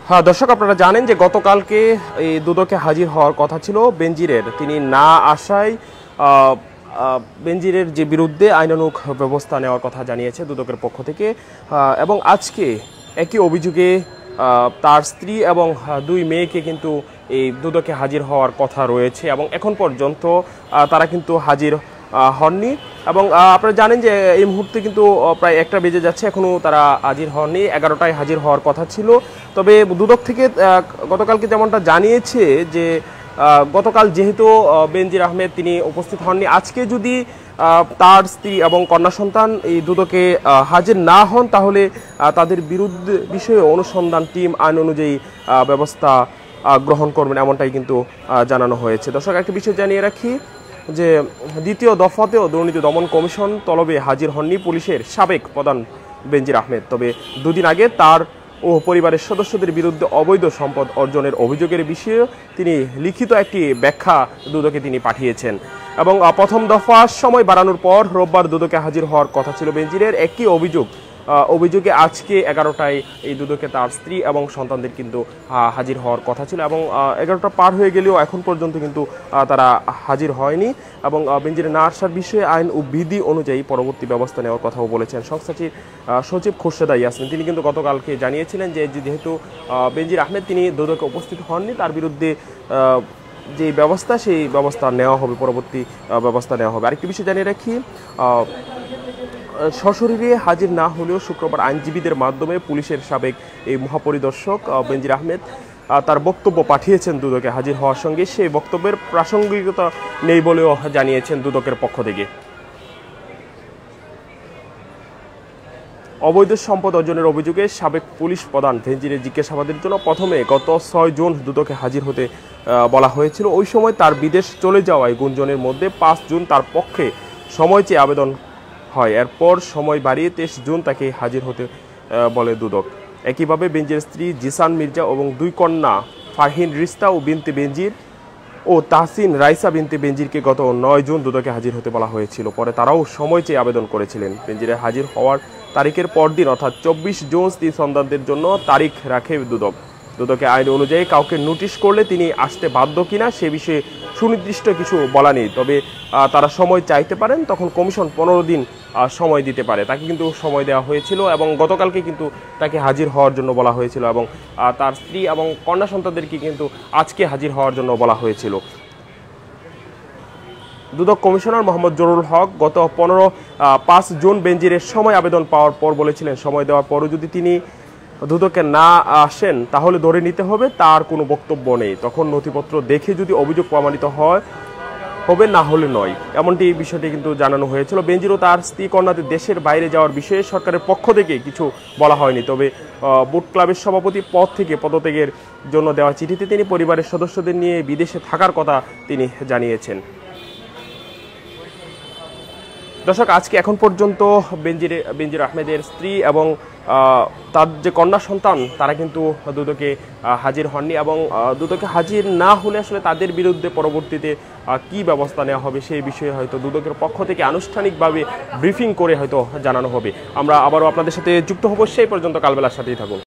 হ্যাঁ দর্শক, আপনারা জানেন যে গতকালকে এই দুদকে হাজির হওয়ার কথা ছিল বেনজিরের। তিনি না আসায় বেনজিরের যে বিরুদ্ধে আইনানুগ ব্যবস্থা নেওয়ার কথা জানিয়েছে দুদকের পক্ষ থেকে। এবং আজকে একই অভিযোগে তার স্ত্রী এবং দুই মেয়েকে কিন্তু এই দুদকে হাজির হওয়ার কথা রয়েছে এবং এখন পর্যন্ত তারা কিন্তু হাজির হননি। এবং আপনারা জানেন যে এই মুহূর্তে কিন্তু প্রায় 1টা বেজে যাচ্ছে, এখনও তারা হাজির হননি। 11টায় হাজির হওয়ার কথা ছিল। তবে দুদক থেকে গতকালকে যেমনটা জানিয়েছে যে গতকাল যেহেতু বেনজির আহমেদ তিনি উপস্থিত হননি, আজকে যদি তার স্ত্রী এবং কন্যা সন্তান এই দুদকে হাজির না হন তাহলে তাদের বিরুদ্ধে বিষয়ে অনুসন্ধান টিম আইন অনুযায়ী ব্যবস্থা গ্রহণ করবেন, এমনটাই কিন্তু জানানো হয়েছে। দর্শক, একটা বিষয় জানিয়ে রাখি যে দ্বিতীয় দফাতেও দুর্নীতি দমন কমিশন তলবে হাজির হননি পুলিশের সাবেক প্রধান বেনজির আহমেদ। তবে দুদিন আগে তার ও পরিবারের সদস্যদের বিরুদ্ধে অবৈধ সম্পদ অর্জনের অভিযোগের বিষয়ে তিনি লিখিত একটি ব্যাখ্যা দুদকে তিনি পাঠিয়েছেন। এবং প্রথম দফার সময় বাড়ানোর পর রোববার দুদকে হাজির হওয়ার কথা ছিল বেনজিরের। একই অভিযোগে আজকে 11টায় এই দুদকে তার স্ত্রী এবং সন্তানদের কিন্তু হাজির হওয়ার কথা ছিল এবং 11টা পার হয়ে গেলেও এখন পর্যন্ত কিন্তু তারা হাজির হয়নি। এবং বেনজিরের না আসার বিষয়ে আইন ও বিধি অনুযায়ী পরবর্তী ব্যবস্থা নেওয়ার কথাও বলেছেন সংস্থাটির সচিব খোরশেদা ইয়াসমিন। তিনি কিন্তু গতকালকে জানিয়েছিলেন যে যেহেতু বেনজির আহমেদ তিনি দুদকে উপস্থিত হননি, তার বিরুদ্ধে যে ব্যবস্থা সেই ব্যবস্থা নেওয়া হবে, পরবর্তী ব্যবস্থা নেওয়া হবে। আরেকটি বিষয় জানিয়ে রাখি, সশরীরে হাজির না হলেও শুক্রবার আইনজীবীদের মাধ্যমে পুলিশের সাবেক এই মহাপরিদর্শক বেনজির আহমেদ তার বক্তব্য পাঠিয়েছেন দুদকে হাজির হওয়ার সঙ্গে সেই বক্তব্যের প্রাসঙ্গিকতা নেই বলেও জানিয়েছেন দুদকের পক্ষ থেকে। অবৈধ সম্পদ অর্জনের অভিযোগে সাবেক পুলিশ প্রধান বেনজিরের জিজ্ঞাসাবাদের জন্য প্রথমে গত 6 জুন দুদকে হাজির হতে বলা হয়েছিল। ওই সময় তার বিদেশ চলে যাওয়ায় গুঞ্জনের মধ্যে 5 জুন তার পক্ষে সময় চেয়ে আবেদন হয়। এরপর সময় বাড়িয়ে 23 জুন তাকে হাজির হতে বলে দুদক। একইভাবে বেনজিরের স্ত্রী জিসান মির্জা এবং দুই কন্যা ফারহিন রিস্তা ও বিনতে বেনজির ও তাহসিন রাইসা বিনতে বেনজিরকে গত 9 জুন দুদকে হাজির হতে বলা হয়েছিল। পরে তারাও সময় চেয়ে আবেদন করেছিলেন। বেনজিরের হাজির হওয়ার তারিখের পরদিন অর্থাৎ 24 জুন স্ত্রী সন্তানদের জন্য তারিখ রাখে দুদক। দুদকে আইন অনুযায়ী কাউকে নোটিশ করলে তিনি আসতে বাধ্য কিনা সে বিষয়ে সুনির্দিষ্ট কিছু বলা নেই। তবে তারা সময় চাইতে পারেন, তখন কমিশন 15 দিন সময় দিতে পারে। তাকে কিন্তু সময় দেওয়া হয়েছিল এবং গতকালকে কিন্তু তাকে হাজির হওয়ার জন্য বলা হয়েছিল এবং তার স্ত্রী এবং কন্যা সন্তানদেরকে কিন্তু আজকে হাজির হওয়ার জন্য বলা হয়েছিল। দুদক কমিশনার মোহাম্মদ জরুল হক গত 5 জুন বেনজিরের সময় আবেদন পাওয়ার পর বলেছিলেন, সময় দেওয়ার পরও যদি তিনি দুদকে না আসেন তাহলে ধরে নিতে হবে তার কোনো বক্তব্য নেই। তখন নথিপত্র দেখে যদি অভিযোগ প্রমাণিত হবে, না হলে নয়, এমনটি এই বিষয়টি কিন্তু জানানো হয়েছিল। বেনজির ও তার স্ত্রী কন্যাদের দেশের বাইরে যাওয়ার বিষয়ে সরকারের পক্ষ থেকে কিছু বলা হয়নি। তবে বুট ক্লাবের সভাপতি পদ থেকে পদত্যাগের জন্য দেওয়া চিঠিতে তিনি পরিবারের সদস্যদের নিয়ে বিদেশে থাকার কথা তিনি জানিয়েছেন। দর্শক, আজকে এখন পর্যন্ত বেনজির আহমেদের স্ত্রী এবং তার যে কন্যা সন্তান তারা কিন্তু দুদকে হাজির হননি এবং দুদকে হাজির না হলে আসলে তাদের বিরুদ্ধে পরবর্তীতে কি ব্যবস্থা নেওয়া হবে সেই বিষয়ে হয়তো দুদকের পক্ষ থেকে আনুষ্ঠানিকভাবে ব্রিফিং করে হয়তো জানানো হবে। আমরা আবারও আপনাদের সাথে যুক্ত হব, সেই পর্যন্ত কালবেলার সাথেই থাকুন।